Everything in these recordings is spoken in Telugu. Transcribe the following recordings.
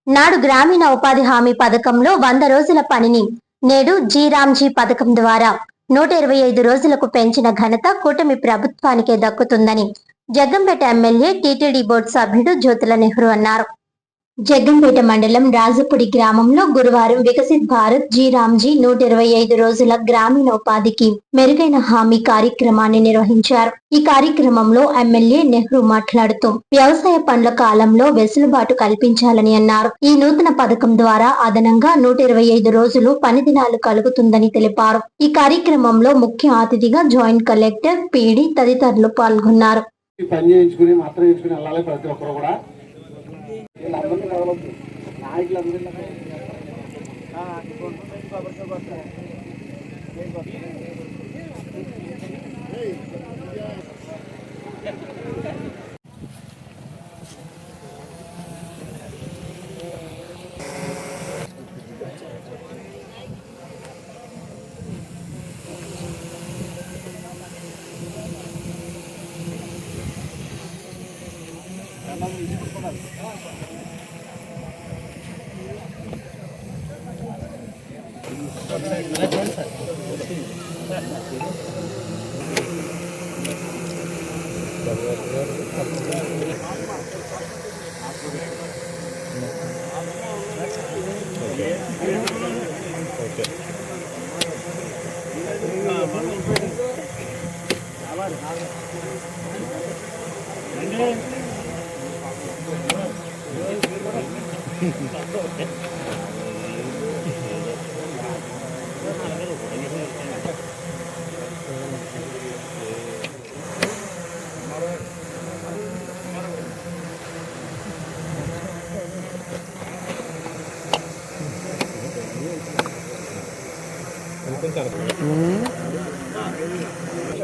నాడు గ్రామీణ ఉపాధి హామీ పథకంలో 100 రోజుల పనిని నేడు జీ పథకం ద్వారా 125 రోజులకు పెంచిన ఘనత కూటమి ప్రభుత్వానికే దక్కుతుందని జగ్గంపేట ఎమ్మెల్యే టీటీడీ బోర్డు సభ్యుడు జ్యోతుల నెహ్రూ అన్నారు. జగ్గంపేట మండలం రాజపుడి గ్రామంలో గురువారం వికసిత్ భారత్ జీ 125 రోజుల గ్రామీణ ఉపాధికి మెరుగైన హామీ కార్యక్రమాన్ని నిర్వహించారు. ఈ కార్యక్రమంలో ఎమ్మెల్యే నెహ్రూ మాట్లాడుతూ వ్యవసాయ పనుల కాలంలో వెసులుబాటు కల్పించాలని అన్నారు. ఈ నూతన పథకం ద్వారా అదనంగా 125 రోజులు పని దినాలు కలుగుతుందని తెలిపారు. ఈ కార్యక్రమంలో ముఖ్య అతిథిగా జాయింట్ కలెక్టర్ పీడీ తదితరులు పాల్గొన్నారు.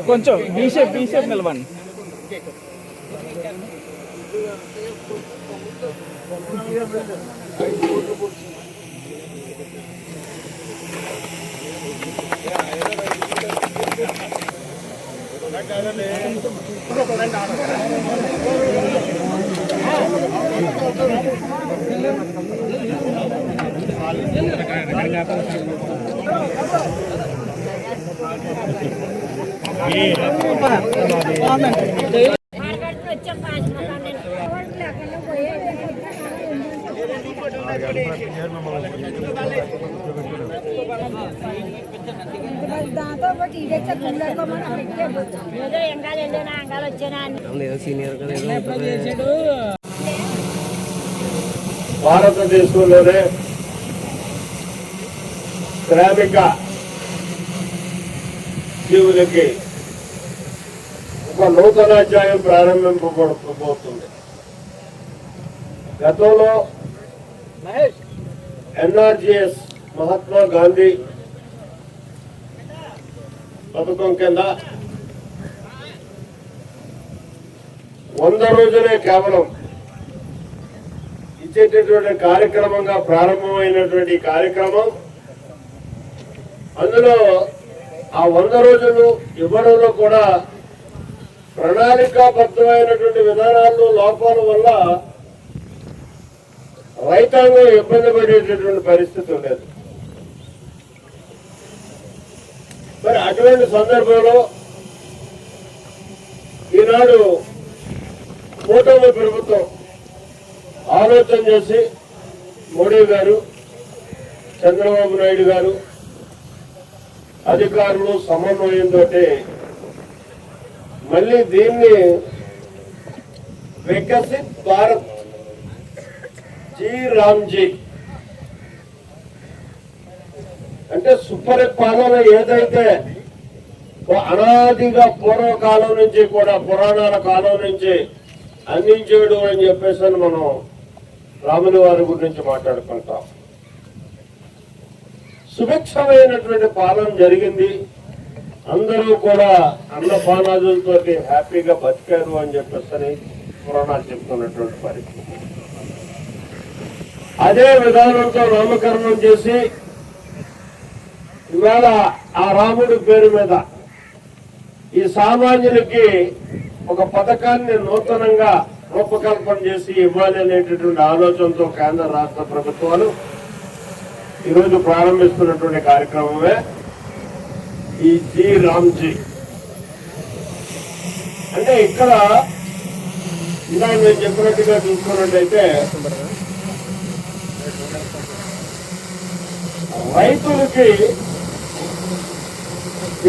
కొంచెం బీ షేప్ నిలవండి. భారతదేశంలోనే శ్రామిక జీవులకి ఒక నూతన అధ్యాయం ప్రారంభింపబడుతుంది. గతంలో ఎన్ఆర్జీఎస్ మహాత్మా గాంధీ పథకం కింద 100 రోజులే కేవలం ఇచ్చేటటువంటి కార్యక్రమంగా ప్రారంభమైనటువంటి కార్యక్రమం, అందులో ఆ 100 రోజులు ఇవ్వడంలో కూడా ప్రణాళికాబద్ధమైనటువంటి విధానాల్లో లోపాల వల్ల రైతాంగం ఇబ్బంది పడేటటువంటి పరిస్థితి ఉండేది. మరి అటువంటి సందర్భంలో ఈనాడు కూటమి ప్రభుత్వం ఆలోచన చేసి మోడీ గారు, చంద్రబాబు నాయుడు గారు అధికారులు సమన్వయంతో మళ్ళీ దీన్ని వికసిత్ భారత్ జీ అంటే సుపరిపాలన ఏదైతే అనాదిగా పూర్వకాలం నుంచి కూడా పురాణాల కాలం నుంచి అందించేడు అని చెప్పేసి మనం రాముని వారి గురించి మాట్లాడుకుంటాం. సుభిక్షమైనటువంటి పాలన జరిగింది. అందరూ కూడా అన్నపానాదులతో హ్యాపీగా బతికారు అని చెప్పేసి పురాణాలు చెప్తున్నటువంటి పరిస్థితి. అదే విధానంతో నామకరణం చేసి ఇవాళ ఆ రాముడి పేరు మీద ఈ సామాన్యులకి ఒక పథకాన్ని నూతనంగా రూపకల్పన చేసి ఇవ్వాలి అనేటటువంటి ఆలోచనతో కేంద్ర రాష్ట్ర ప్రభుత్వాలు ఈరోజు ప్రారంభిస్తున్నటువంటి కార్యక్రమమే ఈ జీ రామ్జీ. అంటే ఇక్కడ ఇలా నేను చెప్పినట్టుగా చూసుకున్నట్టయితే రైతులకి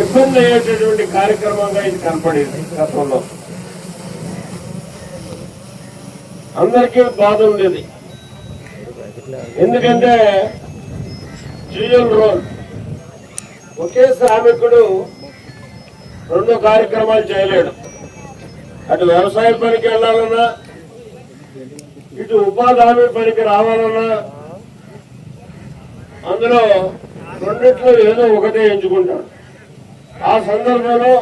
ఇబ్బంది అయ్యేటటువంటి కార్యక్రమంగా ఇది కనపడింది. గతంలో అందరికీ బాధ ఉండేది, ఎందుకంటే డ్యూయల్ రోల్, ఒకే శ్రామికుడు రెండు కార్యక్రమాలు చేయలేడు. అటు వ్యవసాయ పనికి వెళ్ళాలన్నా, ఇటు ఉపాధి హామీ పనికి రావాలన్నా, అందులో రెండిట్లో ఏదో ఒకటే ఎంచుకుంటాడు. ఆ సందర్భంలో